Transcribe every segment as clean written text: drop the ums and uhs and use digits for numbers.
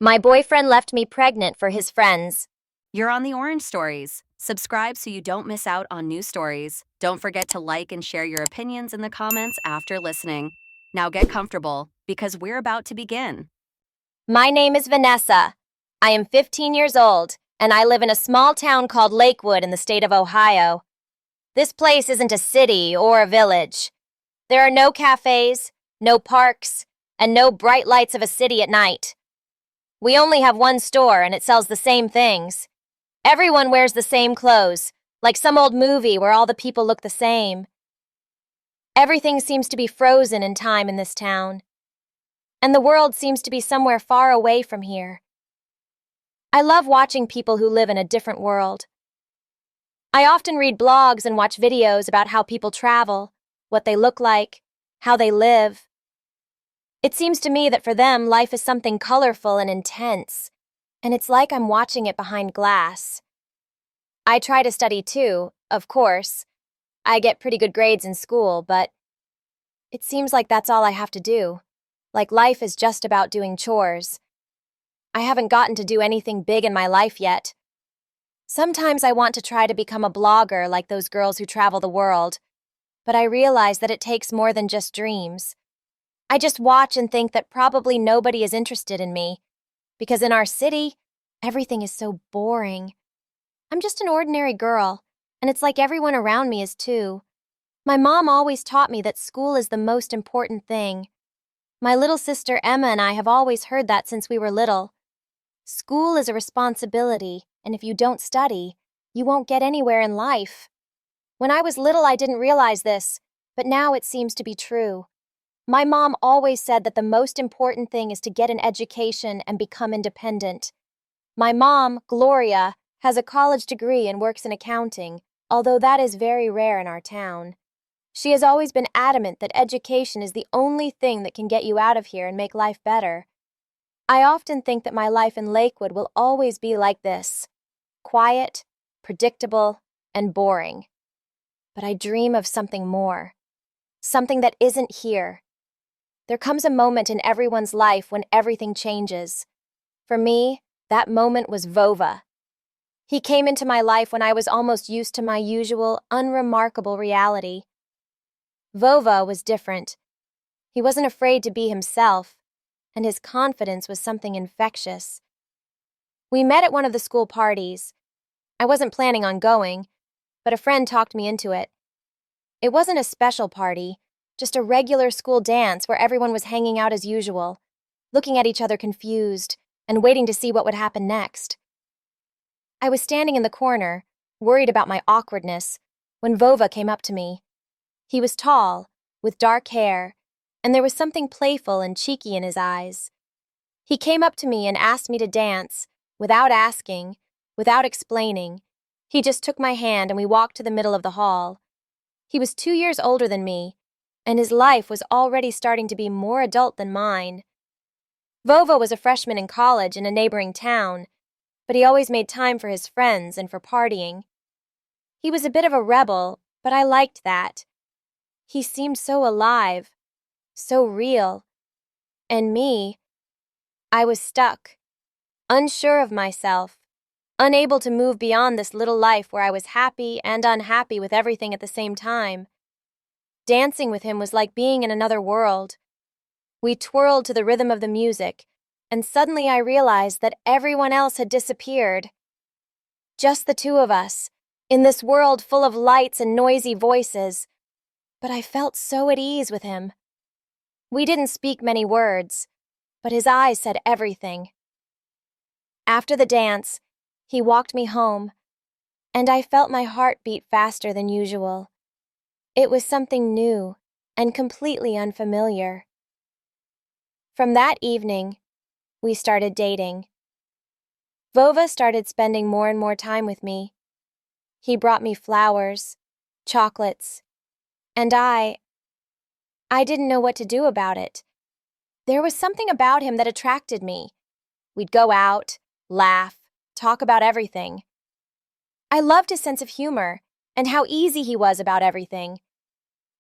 My boyfriend left me pregnant for his friends. You're on the Orange Stories. Subscribe so you don't miss out on new stories. Don't forget to like and share your opinions in the comments after listening. Now get comfortable because we're about to begin. My name is Vanessa. I am 15 years old, and I live in a small town called Lakewood in the state of Ohio. This place isn't a city or a village. There are no cafes, no parks, and no bright lights of a city at night. We only have one store, and it sells the same things. Everyone wears the same clothes, like some old movie where all the people look the same. Everything seems to be frozen in time in this town, and the world seems to be somewhere far away from here. I love watching people who live in a different world. I often read blogs and watch videos about how people travel, what they look like, how they live. It seems to me that for them, life is something colorful and intense, and it's like I'm watching it behind glass. I try to study too, of course. I get pretty good grades in school, but it seems like that's all I have to do. Like life is just about doing chores. I haven't gotten to do anything big in my life yet. Sometimes I want to try to become a blogger like those girls who travel the world, but I realize that it takes more than just dreams. I just watch and think that probably nobody is interested in me, because in our city, everything is so boring. I'm just an ordinary girl, and it's like everyone around me is too. My mom always taught me that school is the most important thing. My little sister Emma and I have always heard that since we were little. School is a responsibility, and if you don't study, you won't get anywhere in life. When I was little, I didn't realize this, but now it seems to be true. My mom always said that the most important thing is to get an education and become independent. My mom, Gloria, has a college degree and works in accounting, although that is very rare in our town. She has always been adamant that education is the only thing that can get you out of here and make life better. I often think that my life in Lakewood will always be like this: quiet, predictable, and boring. But I dream of something more, something that isn't here. There comes a moment in everyone's life when everything changes. For me, that moment was Vova. He came into my life when I was almost used to my usual, unremarkable reality. Vova was different. He wasn't afraid to be himself, and his confidence was something infectious. We met at one of the school parties. I wasn't planning on going, but a friend talked me into it. It wasn't a special party, just a regular school dance where everyone was hanging out as usual, looking at each other confused and waiting to see what would happen next. I was standing in the corner, worried about my awkwardness, when Vova came up to me. He was tall, with dark hair, and there was something playful and cheeky in his eyes. He came up to me and asked me to dance, without asking, without explaining. He just took my hand and we walked to the middle of the hall. He was 2 years older than me, and his life was already starting to be more adult than mine. Vova was a freshman in college in a neighboring town, but he always made time for his friends and for partying. He was a bit of a rebel, but I liked that. He seemed so alive, so real. And me, I was stuck, unsure of myself, unable to move beyond this little life where I was happy and unhappy with everything at the same time. Dancing with him was like being in another world. We twirled to the rhythm of the music, and suddenly I realized that everyone else had disappeared. Just the two of us, in this world full of lights and noisy voices. But I felt so at ease with him. We didn't speak many words, but his eyes said everything. After the dance, he walked me home, and I felt my heart beat faster than usual. It was something new and completely unfamiliar. From that evening, we started dating. Vova started spending more and more time with me. He brought me flowers, chocolates, and I didn't know what to do about it. There was something about him that attracted me. We'd go out, laugh, talk about everything. I loved his sense of humor and how easy he was about everything.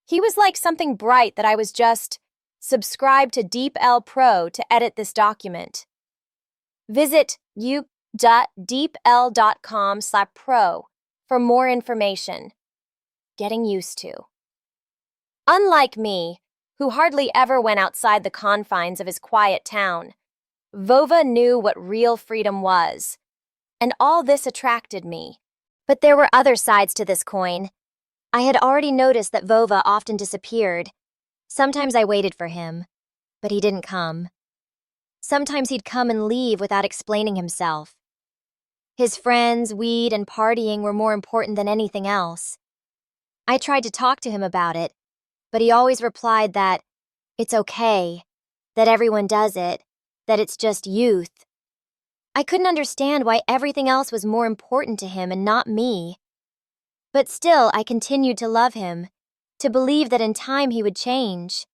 He was like something bright that I was just subscribed to DeepL Pro to edit this document. Visit u.deepl.com/pro for more information. Getting used to. Unlike me, who hardly ever went outside the confines of his quiet town, Vova knew what real freedom was, and all this attracted me. But there were other sides to this coin. I had already noticed that Vova often disappeared. Sometimes I waited for him, but he didn't come. Sometimes he'd come and leave without explaining himself. His friends, weed, and partying were more important than anything else. I tried to talk to him about it, but he always replied that it's okay, that everyone does it, that it's just youth. I couldn't understand why everything else was more important to him and not me. But still, I continued to love him, to believe that in time he would change.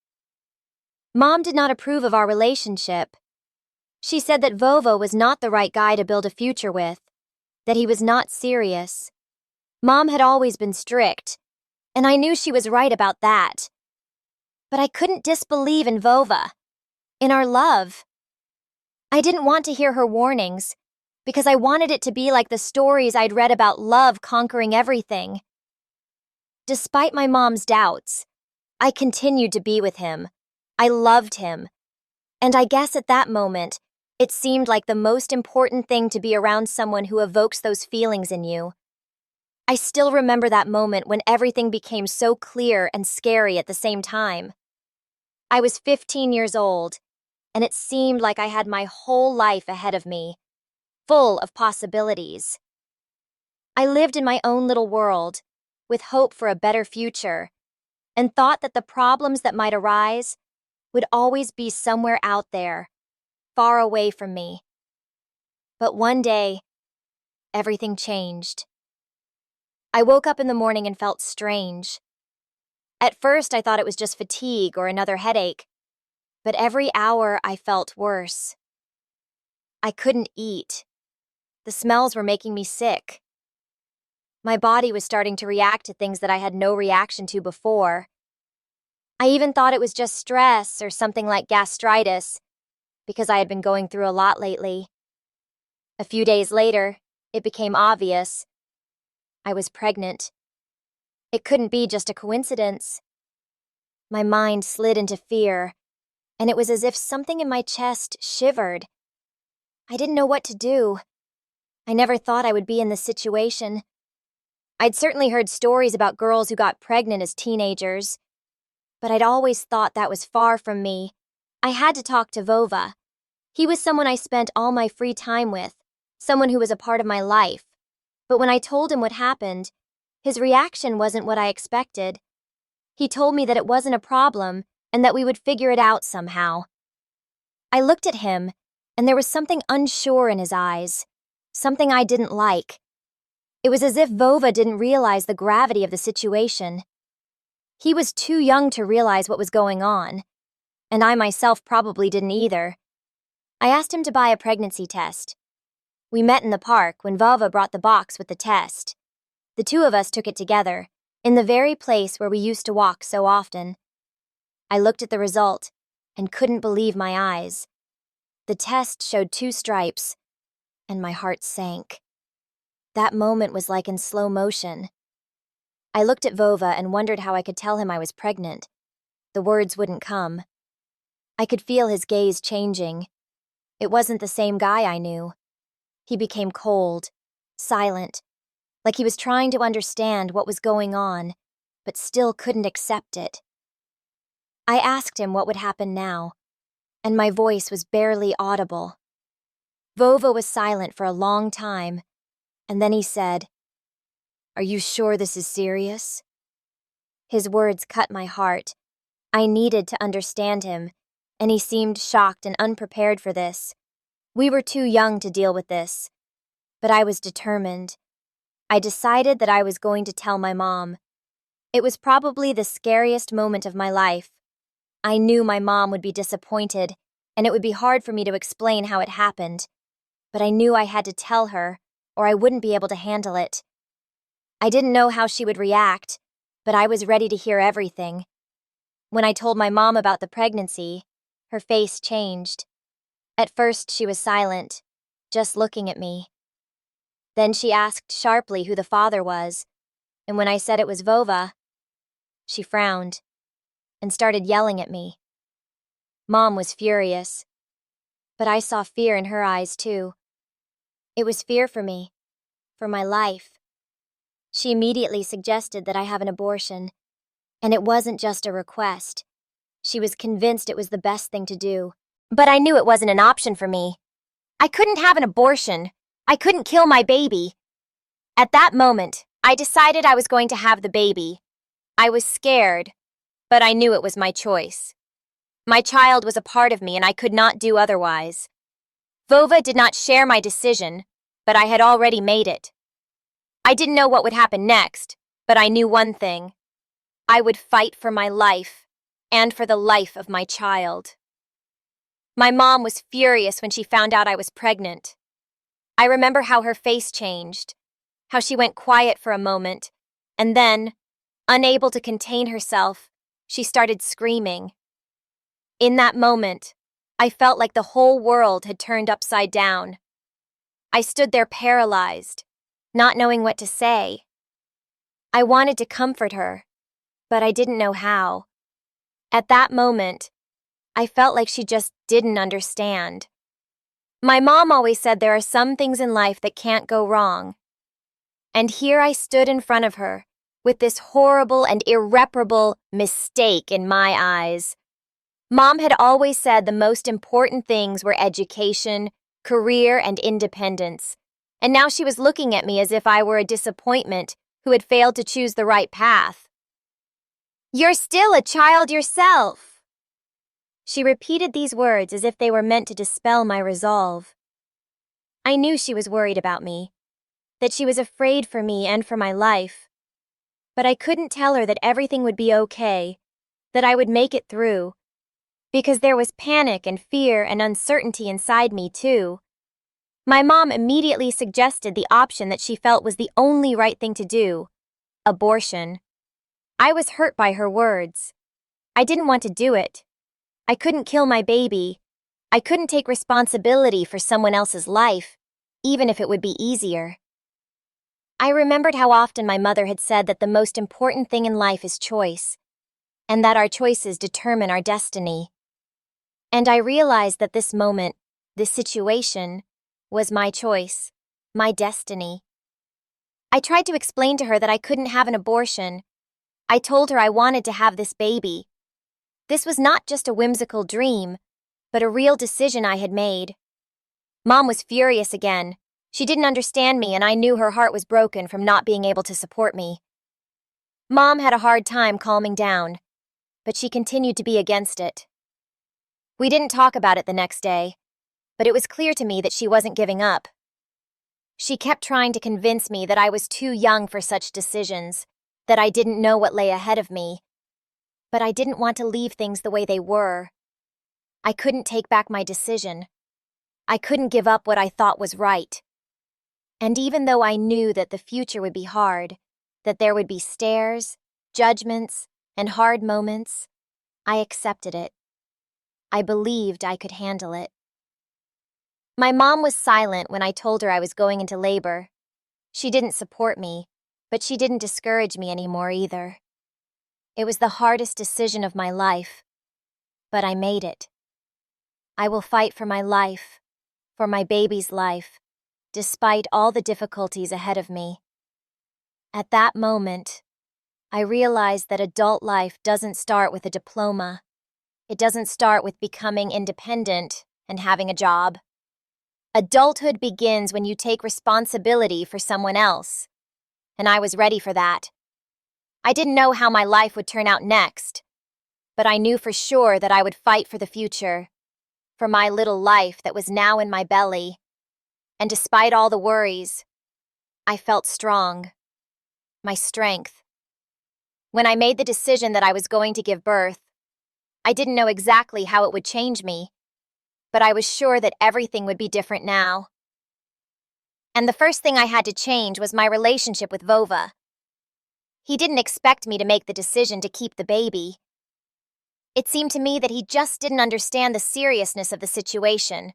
Mom did not approve of our relationship. She said that Vova was not the right guy to build a future with, that he was not serious. Mom had always been strict, and I knew she was right about that. But I couldn't disbelieve in Vova, in our love. I didn't want to hear her warnings, because I wanted it to be like the stories I'd read about love conquering everything. Despite my mom's doubts, I continued to be with him. I loved him. And I guess at that moment, it seemed like the most important thing to be around someone who evokes those feelings in you. I still remember that moment when everything became so clear and scary at the same time. I was 15 years old, and it seemed like I had my whole life ahead of me, full of possibilities. I lived in my own little world, with hope for a better future, and thought that the problems that might arise would always be somewhere out there, far away from me. But one day, everything changed. I woke up in the morning and felt strange. At first, I thought it was just fatigue or another headache, but every hour I felt worse. I couldn't eat. The smells were making me sick. My body was starting to react to things that I had no reaction to before. I even thought it was just stress or something like gastritis, because I had been going through a lot lately. A few days later, it became obvious. I was pregnant. It couldn't be just a coincidence. My mind slid into fear, and it was as if something in my chest shivered. I didn't know what to do. I never thought I would be in this situation. I'd certainly heard stories about girls who got pregnant as teenagers, but I'd always thought that was far from me. I had to talk to Vova. He was someone I spent all my free time with, someone who was a part of my life. But when I told him what happened, his reaction wasn't what I expected. He told me that it wasn't a problem and that we would figure it out somehow. I looked at him, and there was something unsure in his eyes, something I didn't like. It was as if Vova didn't realize the gravity of the situation. He was too young to realize what was going on, and I myself probably didn't either. I asked him to buy a pregnancy test. We met in the park when Vova brought the box with the test. The two of us took it together, in the very place where we used to walk so often. I looked at the result and couldn't believe my eyes. The test showed 2 stripes, and my heart sank. That moment was like in slow motion. I looked at Vova and wondered how I could tell him I was pregnant. The words wouldn't come. I could feel his gaze changing. It wasn't the same guy I knew. He became cold, silent, like he was trying to understand what was going on, but still couldn't accept it. I asked him what would happen now, and my voice was barely audible. Vova was silent for a long time, and then he said, "Are you sure this is serious?" His words cut my heart. I needed to understand him, and he seemed shocked and unprepared for this. We were too young to deal with this, but I was determined. I decided that I was going to tell my mom. It was probably the scariest moment of my life. I knew my mom would be disappointed, and it would be hard for me to explain how it happened, but I knew I had to tell her, or I wouldn't be able to handle it. I didn't know how she would react, but I was ready to hear everything. When I told my mom about the pregnancy, her face changed. At first, she was silent, just looking at me. Then she asked sharply who the father was, and when I said it was Vova, she frowned and started yelling at me. Mom was furious, but I saw fear in her eyes too. It was fear for me, for my life. She immediately suggested that I have an abortion, and it wasn't just a request. She was convinced it was the best thing to do. But I knew it wasn't an option for me. I couldn't have an abortion. I couldn't kill my baby. At that moment, I decided I was going to have the baby. I was scared, but I knew it was my choice. My child was a part of me and I could not do otherwise. Vova did not share my decision, but I had already made it. I didn't know what would happen next, but I knew one thing. I would fight for my life and for the life of my child. My mom was furious when she found out I was pregnant. I remember how her face changed, how she went quiet for a moment, and then, unable to contain herself, she started screaming. In that moment, I felt like the whole world had turned upside down. I stood there paralyzed, not knowing what to say. I wanted to comfort her, but I didn't know how. At that moment, I felt like she just didn't understand. My mom always said there are some things in life that can't go wrong. And here I stood in front of her, with this horrible and irreparable mistake in my eyes. Mom had always said the most important things were education, career, and independence. And now she was looking at me as if I were a disappointment who had failed to choose the right path. "You're still a child yourself." She repeated these words as if they were meant to dispel my resolve. I knew she was worried about me, that she was afraid for me and for my life. But I couldn't tell her that everything would be okay, that I would make it through, because there was panic and fear and uncertainty inside me too. My mom immediately suggested the option that she felt was the only right thing to do: abortion. I was hurt by her words. I didn't want to do it. I couldn't kill my baby. I couldn't take responsibility for someone else's life, even if it would be easier. I remembered how often my mother had said that the most important thing in life is choice, and that our choices determine our destiny. And I realized that this moment, this situation, was my choice, my destiny. I tried to explain to her that I couldn't have an abortion. I told her I wanted to have this baby. This was not just a whimsical dream, but a real decision I had made. Mom was furious again. She didn't understand me, and I knew her heart was broken from not being able to support me. Mom had a hard time calming down, but she continued to be against it. We didn't talk about it the next day, but it was clear to me that she wasn't giving up. She kept trying to convince me that I was too young for such decisions, that I didn't know what lay ahead of me. But I didn't want to leave things the way they were. I couldn't take back my decision. I couldn't give up what I thought was right. And even though I knew that the future would be hard, that there would be stares, judgments, and hard moments, I accepted it. I believed I could handle it. My mom was silent when I told her I was going into labor. She didn't support me, but she didn't discourage me anymore either. It was the hardest decision of my life, but I made it. I will fight for my life, for my baby's life, despite all the difficulties ahead of me. At that moment, I realized that adult life doesn't start with a diploma. It doesn't start with becoming independent and having a job. Adulthood begins when you take responsibility for someone else, and I was ready for that. I didn't know how my life would turn out next, but I knew for sure that I would fight for the future, for my little life that was now in my belly. And despite all the worries, I felt strong. My strength. When I made the decision that I was going to give birth, I didn't know exactly how it would change me, but I was sure that everything would be different now. And the first thing I had to change was my relationship with Vova. He didn't expect me to make the decision to keep the baby. It seemed to me that he just didn't understand the seriousness of the situation.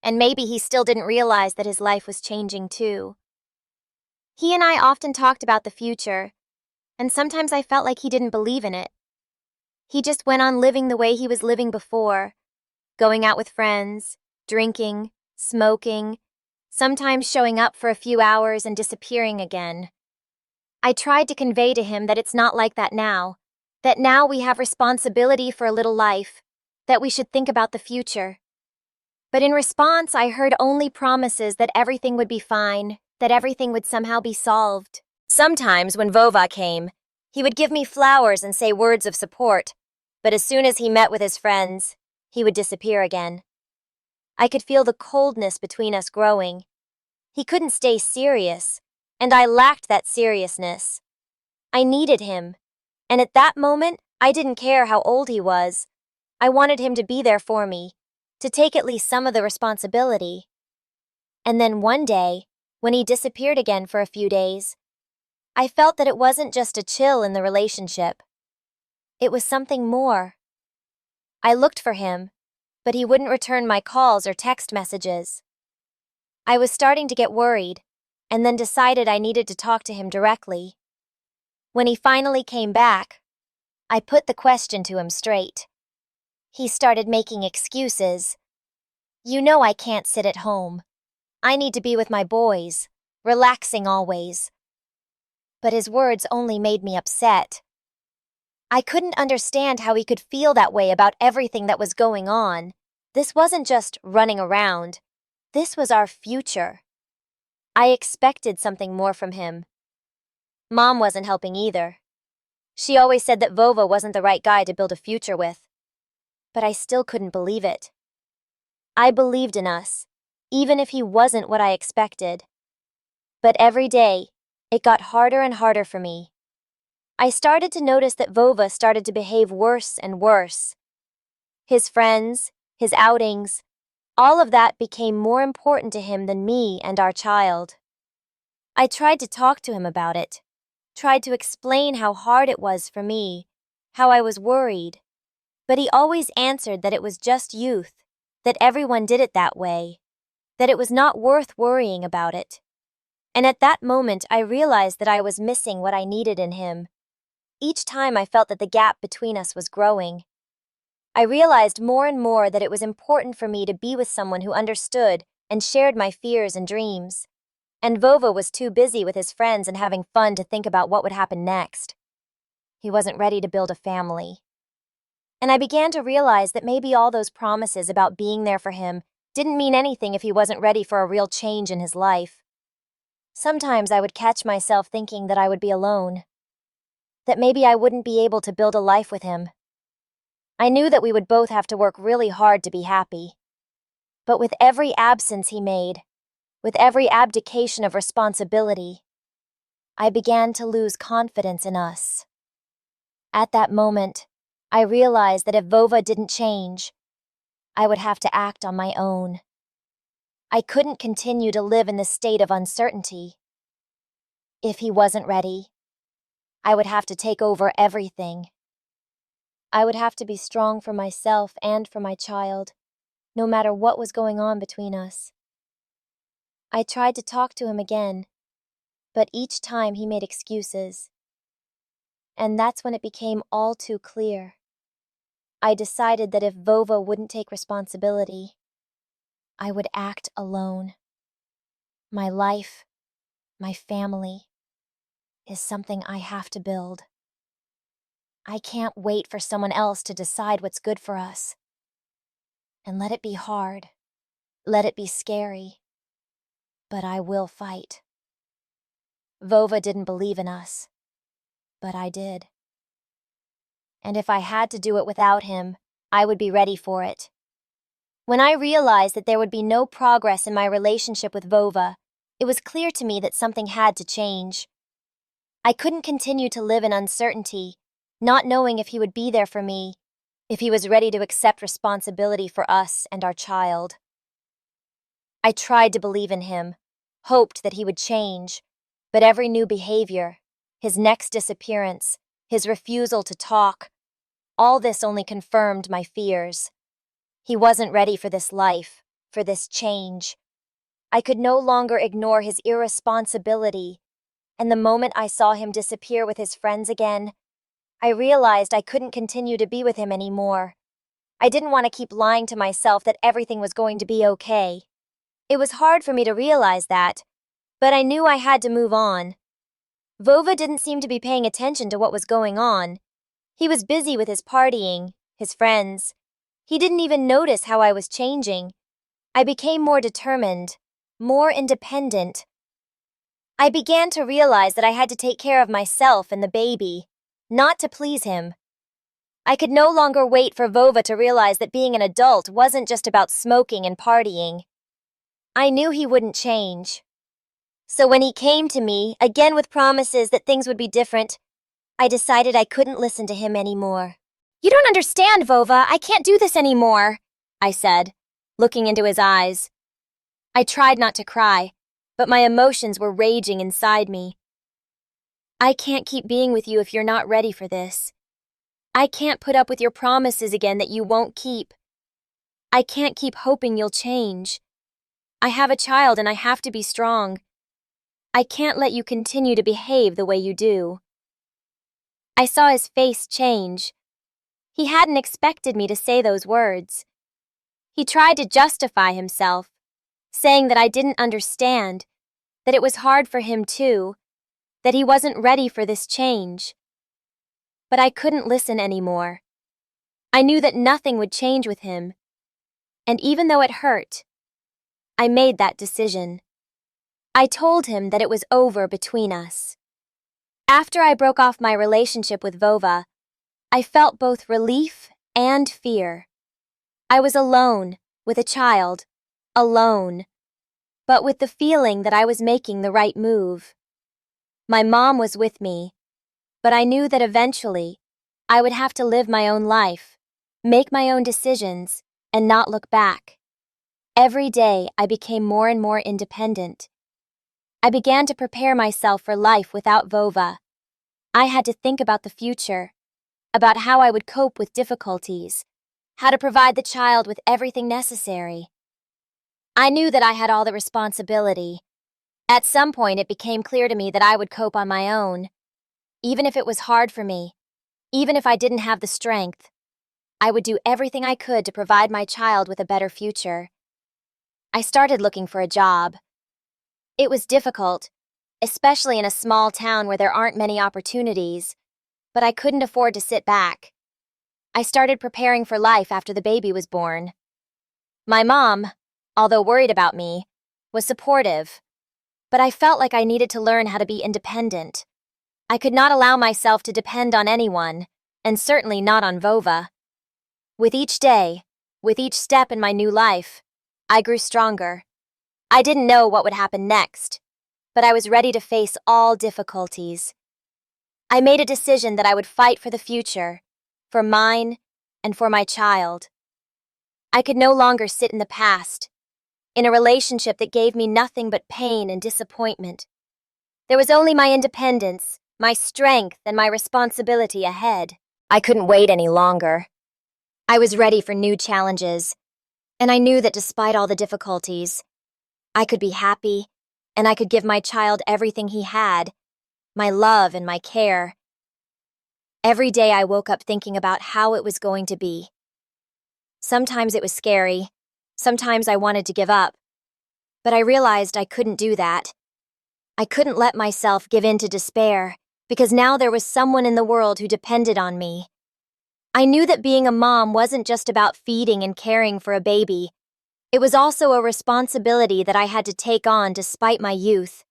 And maybe he still didn't realize that his life was changing too. He and I often talked about the future, and sometimes I felt like he didn't believe in it. He just went on living the way he was living before, going out with friends, drinking, smoking, sometimes showing up for a few hours and disappearing again. I tried to convey to him that it's not like that now we have responsibility for a little life, that we should think about the future. But in response, I heard only promises that everything would be fine, that everything would somehow be solved. Sometimes when Vova came, he would give me flowers and say words of support, but as soon as he met with his friends, he would disappear again. I could feel the coldness between us growing. He couldn't stay serious, and I lacked that seriousness. I needed him, and at that moment, I didn't care how old he was. I wanted him to be there for me, to take at least some of the responsibility. And then one day, when he disappeared again for a few days, I felt that it wasn't just a chill in the relationship. It was something more. I looked for him, but he wouldn't return my calls or text messages. I was starting to get worried, and then decided I needed to talk to him directly. When he finally came back, I put the question to him straight. He started making excuses. You know I can't sit at home. I need to be with my boys, relaxing always. But his words only made me upset. I couldn't understand how he could feel that way about everything that was going on. This wasn't just running around. This was our future. I expected something more from him. Mom wasn't helping either. She always said that Vova wasn't the right guy to build a future with. But I still couldn't believe it. I believed in us, even if he wasn't what I expected. But every day, it got harder and harder for me. I started to notice that Vova started to behave worse and worse. His friends, his outings, all of that became more important to him than me and our child. I tried to talk to him about it, tried to explain how hard it was for me, how I was worried. But he always answered that it was just youth, that everyone did it that way, that it was not worth worrying about it. And at that moment, I realized that I was missing what I needed in him. Each time I felt that the gap between us was growing. I realized more and more that it was important for me to be with someone who understood and shared my fears and dreams. And Vova was too busy with his friends and having fun to think about what would happen next. He wasn't ready to build a family. And I began to realize that maybe all those promises about being there for him didn't mean anything if he wasn't ready for a real change in his life. Sometimes I would catch myself thinking that I would be alone, that maybe I wouldn't be able to build a life with him. I knew that we would both have to work really hard to be happy. But with every absence he made, with every abdication of responsibility, I began to lose confidence in us. At that moment, I realized that if Vova didn't change, I would have to act on my own. I couldn't continue to live in this state of uncertainty. If he wasn't ready, I would have to take over everything. I would have to be strong for myself and for my child, no matter what was going on between us. I tried to talk to him again, but each time he made excuses. And that's when it became all too clear. I decided that if Vova wouldn't take responsibility, I would act alone. My life, my family, is something I have to build. I can't wait for someone else to decide what's good for us. And let it be hard. Let it be scary. But I will fight. Vova didn't believe in us, but I did. And if I had to do it without him, I would be ready for it. When I realized that there would be no progress in my relationship with Vova, it was clear to me that something had to change. I couldn't continue to live in uncertainty, not knowing if he would be there for me, if he was ready to accept responsibility for us and our child. I tried to believe in him, hoped that he would change, but every new behavior, his next disappearance, his refusal to talk, all this only confirmed my fears. He wasn't ready for this life, for this change. I could no longer ignore his irresponsibility, and the moment I saw him disappear with his friends again, I realized I couldn't continue to be with him anymore. I didn't want to keep lying to myself that everything was going to be okay. It was hard for me to realize that, but I knew I had to move on. Vova didn't seem to be paying attention to what was going on. He was busy with his partying, his friends. He didn't even notice how I was changing. I became more determined, more independent. I began to realize that I had to take care of myself and the baby, not to please him. I could no longer wait for Vova to realize that being an adult wasn't just about smoking and partying. I knew he wouldn't change. So when he came to me, again with promises that things would be different, I decided I couldn't listen to him anymore. "You don't understand, Vova. I can't do this anymore," I said, looking into his eyes. I tried not to cry, but my emotions were raging inside me. "I can't keep being with you if you're not ready for this. I can't put up with your promises again that you won't keep. I can't keep hoping you'll change. I have a child and I have to be strong. I can't let you continue to behave the way you do." I saw his face change. He hadn't expected me to say those words. He tried to justify himself, saying that I didn't understand, that it was hard for him too, that he wasn't ready for this change. But I couldn't listen anymore. I knew that nothing would change with him. And even though it hurt, I made that decision. I told him that it was over between us. After I broke off my relationship with Vova, I felt both relief and fear. I was alone, with a child, alone, but with the feeling that I was making the right move. My mom was with me, but I knew that eventually I would have to live my own life, make my own decisions, and not look back. Every day I became more and more independent. I began to prepare myself for life without Vova. I had to think about the future, about how I would cope with difficulties, how to provide the child with everything necessary. I knew that I had all the responsibility. At some point it became clear to me that I would cope on my own. Even if it was hard for me, even if I didn't have the strength, I would do everything I could to provide my child with a better future. I started looking for a job. It was difficult, especially in a small town where there aren't many opportunities, but I couldn't afford to sit back. I started preparing for life after the baby was born. My mom, although worried about me, was supportive, but I felt like I needed to learn how to be independent. I could not allow myself to depend on anyone, and certainly not on Vova. With each day, with each step in my new life, I grew stronger. I didn't know what would happen next, but I was ready to face all difficulties. I made a decision that I would fight for the future, for mine and for my child. I could no longer sit in the past, in a relationship that gave me nothing but pain and disappointment. There was only my independence, my strength, and my responsibility ahead. I couldn't wait any longer. I was ready for new challenges, and I knew that despite all the difficulties, I could be happy, and I could give my child everything he had, my love and my care. Every day I woke up thinking about how it was going to be. Sometimes it was scary, sometimes I wanted to give up, but I realized I couldn't do that. I couldn't let myself give in to despair, because now there was someone in the world who depended on me. I knew that being a mom wasn't just about feeding and caring for a baby. It was also a responsibility that I had to take on despite my youth.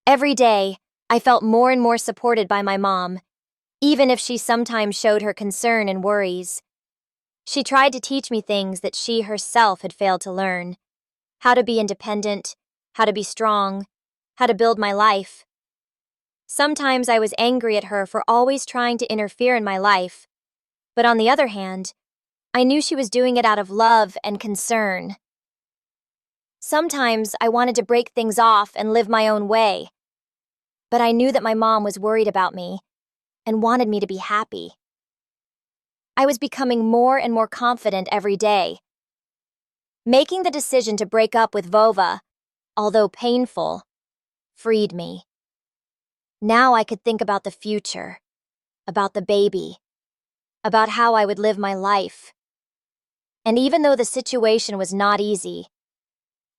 Every day, I felt more and more supported by my mom, even if she sometimes showed her concern and worries. She tried to teach me things that she herself had failed to learn: how to be independent, how to be strong, how to build my life. Sometimes I was angry at her for always trying to interfere in my life, but on the other hand, I knew she was doing it out of love and concern. Sometimes I wanted to break things off and live my own way, but I knew that my mom was worried about me and wanted me to be happy. I was becoming more and more confident every day. Making the decision to break up with Vova, although painful, freed me. Now I could think about the future, about the baby, about how I would live my life. And even though the situation was not easy,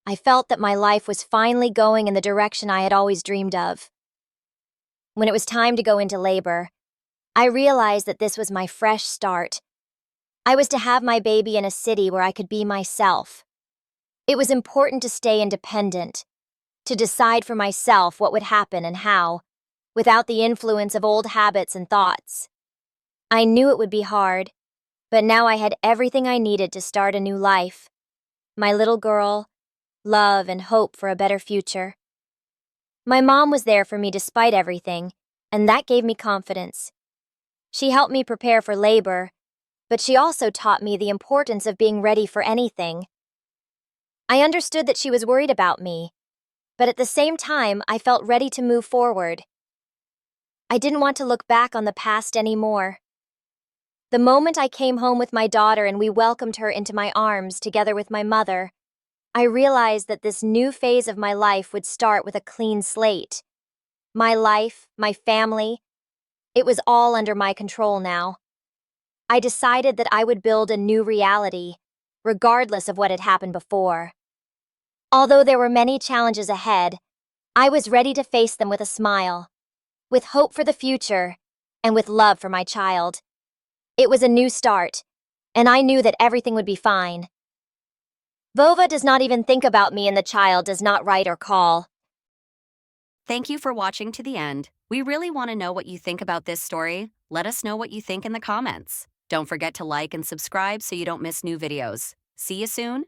I felt that my life was finally going in the direction I had always dreamed of. When it was time to go into labor, I realized that this was my fresh start. I was to have my baby in a city where I could be myself. It was important to stay independent, to decide for myself what would happen and how, without the influence of old habits and thoughts. I knew it would be hard, but now I had everything I needed to start a new life. My little girl, love, and hope for a better future. My mom was there for me despite everything, and that gave me confidence. She helped me prepare for labor, but she also taught me the importance of being ready for anything. I understood that she was worried about me, but at the same time, I felt ready to move forward. I didn't want to look back on the past anymore. The moment I came home with my daughter and we welcomed her into my arms together with my mother, I realized that this new phase of my life would start with a clean slate. My life, my family, it was all under my control now. I decided that I would build a new reality, regardless of what had happened before. Although there were many challenges ahead, I was ready to face them with a smile, with hope for the future, and with love for my child. It was a new start, and I knew that everything would be fine. Vova does not even think about me and the child does not write or call. Thank you for watching to the end. We really want to know what you think about this story. Let us know what you think in the comments. Don't forget to like and subscribe so you don't miss new videos. See you soon.